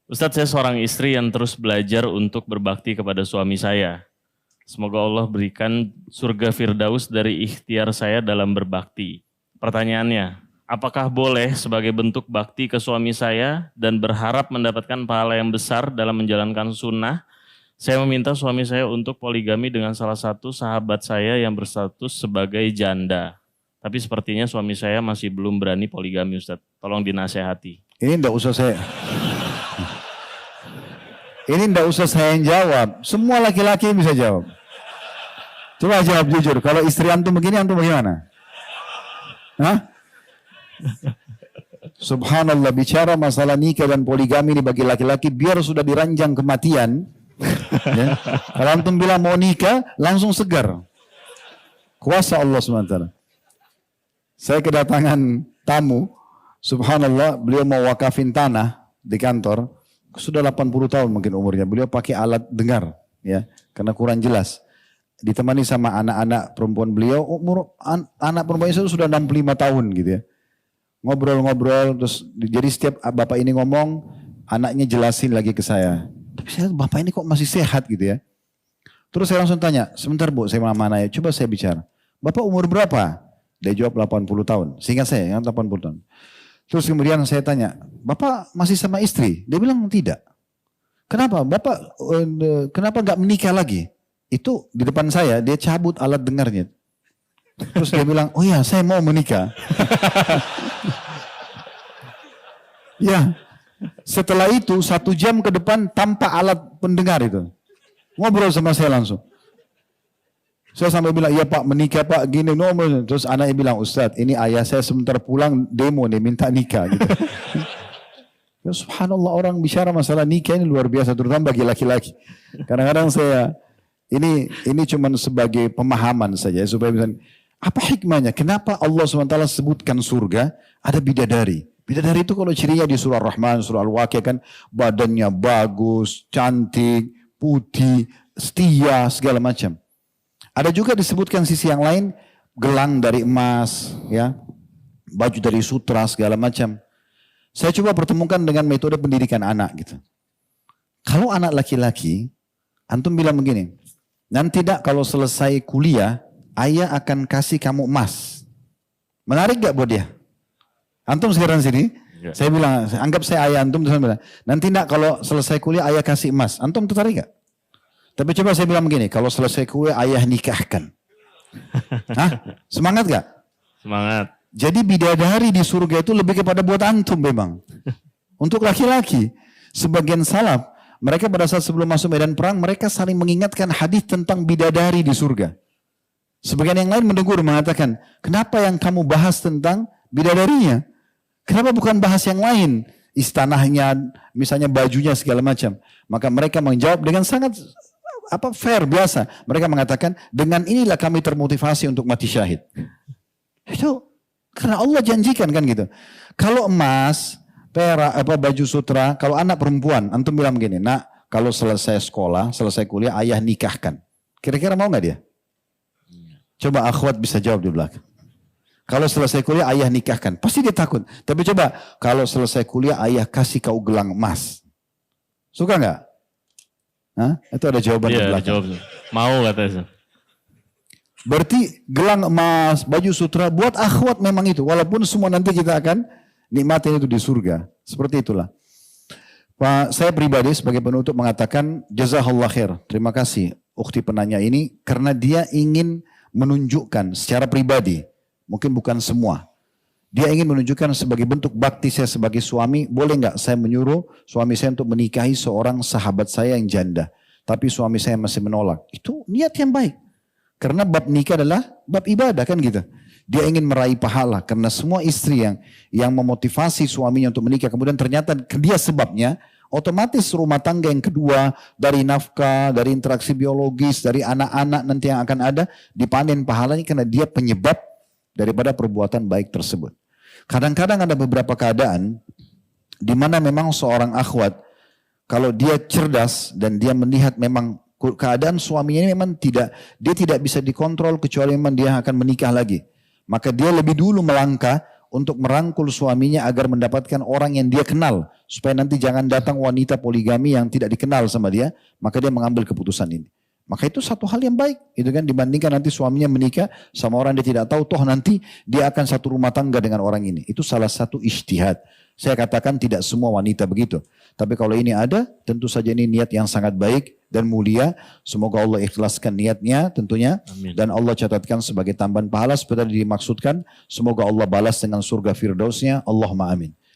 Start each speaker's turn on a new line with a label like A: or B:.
A: Ustadz, saya seorang istri yang terus belajar untuk berbakti kepada suami saya. Semoga Allah berikan surga Firdaus dari ikhtiar saya dalam berbakti. Pertanyaannya, apakah boleh sebagai bentuk bakti ke suami saya dan berharap mendapatkan pahala yang besar dalam menjalankan sunnah? Saya meminta suami saya untuk poligami dengan salah satu sahabat saya yang berstatus sebagai janda. Tapi sepertinya suami saya masih belum berani poligami, Ustadz. Tolong dinasehati.
B: Ini enggak usah saya yang jawab. Semua laki-laki bisa jawab. Coba jawab jujur. Kalau istri antum begini, antum bagaimana? Hah? Subhanallah, bicara masalah nikah dan poligami ini bagi laki-laki biar sudah diranjang kematian. Ya. Kalau antum bilang mau nikah, langsung segar. Kuasa Allah SWT. Saya kedatangan tamu, subhanallah, beliau mau wakafin tanah di kantor, sudah 80 tahun mungkin umurnya. Beliau pakai alat dengar, ya, karena kurang jelas. Ditemani sama anak-anak perempuan beliau, anak perempuan itu sudah 65 tahun gitu ya. Ngobrol-ngobrol, terus jadi setiap bapak ini ngomong, anaknya jelasin lagi ke saya. Tapi saya bapak ini kok masih sehat gitu ya. Terus saya langsung tanya, sebentar bu, saya mana ya, coba saya bicara. Bapak umur berapa? Dia jawab 80 tahun, sehingga saya yang 80 tahun. Terus kemudian saya tanya, bapak masih sama istri? Dia bilang tidak. Kenapa? Bapak kenapa nggak menikah lagi? Itu di depan saya, dia cabut alat dengarnya. Terus dia bilang, oh ya saya mau menikah. Ya, setelah itu 1 jam ke depan tanpa alat pendengar itu. Ngobrol sama saya langsung. Saya sampai bilang, iya pak menikah pak gini. Terus anaknya bilang, Ustadz ini ayah saya sebentar pulang demo nih minta nikah. Gitu. Ya, subhanallah orang bicara masalah nikah ini luar biasa terutama bagi laki-laki. Kadang-kadang saya ini cuma sebagai pemahaman saja supaya misalnya apa hikmahnya? Kenapa Allah SWT sebutkan surga ada bidadari? Bidadari itu kalau cirinya di surah Rahman, surah Al-Waqiah kan badannya bagus, cantik, putih, setia, segala macam. Ada juga disebutkan sisi yang lain, gelang dari emas, ya, baju dari sutra, segala macam. Saya coba pertemukan dengan metode pendidikan anak gitu. Kalau anak laki-laki, antum bilang begini, nanti tidak kalau selesai kuliah, ayah akan kasih kamu emas. Menarik gak buat dia? Antum sekarang sini, ya. Saya bilang, anggap saya ayah antum, terus bilang, nanti tidak kalau selesai kuliah ayah kasih emas. Antum tertarik gak? Tapi coba saya bilang begini, kalau selesai kuliah ayah nikahkan. Hah? Semangat gak?
A: Semangat.
B: Jadi bidadari di surga itu lebih kepada buat antum memang. Untuk laki-laki. Sebagian salaf, mereka pada saat sebelum masuk medan perang, mereka saling mengingatkan hadis tentang bidadari di surga. Sebagian yang lain menegur mengatakan, kenapa yang kamu bahas tentang bidadarinya? Kenapa bukan bahas yang lain? Istanahnya, misalnya bajunya segala macam. Maka mereka menjawab dengan sangat fair biasa. Mereka mengatakan dengan inilah kami termotivasi untuk mati syahid. Itu karena Allah janjikan kan gitu. Kalau emas, perak, baju sutra, kalau anak perempuan, antum bilang begini, nak kalau selesai sekolah, selesai kuliah, ayah nikahkan. Kira-kira mau nggak dia? Coba akhwat bisa jawab di belakang. Kalau selesai kuliah ayah nikahkan, pasti dia takut. Tapi coba kalau selesai kuliah ayah kasih kau gelang emas, suka nggak? Hah? Itu ada jawaban di belakang.
A: Jawab. Mau katanya.
B: Berarti gelang emas, baju sutra buat akhwat memang itu. Walaupun semua nanti kita akan nikmatin itu di surga. Seperti itulah. Pak, saya pribadi sebagai penutup mengatakan jazakallah khair. Terima kasih ukhti penanya ini karena dia ingin menunjukkan secara pribadi, mungkin bukan semua. Dia ingin menunjukkan sebagai bentuk bakti saya sebagai suami, boleh nggak saya menyuruh suami saya untuk menikahi seorang sahabat saya yang janda, tapi suami saya masih menolak. Itu niat yang baik. Karena bab nikah adalah bab ibadah kan gitu. Dia ingin meraih pahala karena semua istri yang memotivasi suaminya untuk menikah, kemudian ternyata dia sebabnya, otomatis rumah tangga yang kedua dari nafkah, dari interaksi biologis, dari anak-anak nanti yang akan ada, dipanen pahalanya karena dia penyebab daripada perbuatan baik tersebut. Kadang-kadang ada beberapa keadaan di mana memang seorang akhwat kalau dia cerdas dan dia melihat memang keadaan suaminya ini memang dia tidak bisa dikontrol kecuali memang dia akan menikah lagi. Maka dia lebih dulu melangkah untuk merangkul suaminya agar mendapatkan orang yang dia kenal. Supaya nanti jangan datang wanita poligami yang tidak dikenal sama dia, maka dia mengambil keputusan ini. Maka itu satu hal yang baik, itu kan, dibandingkan nanti suaminya menikah sama orang dia tidak tahu, toh nanti dia akan satu rumah tangga dengan orang ini. Itu salah satu ijtihad. Saya katakan tidak semua wanita begitu. Tapi kalau ini ada, tentu saja ini niat yang sangat baik dan mulia. Semoga Allah ikhlaskan niatnya tentunya.
A: Amin.
B: Dan Allah catatkan sebagai tambahan pahala seperti yang dimaksudkan. Semoga Allah balas dengan surga firdausnya. Allahumma amin.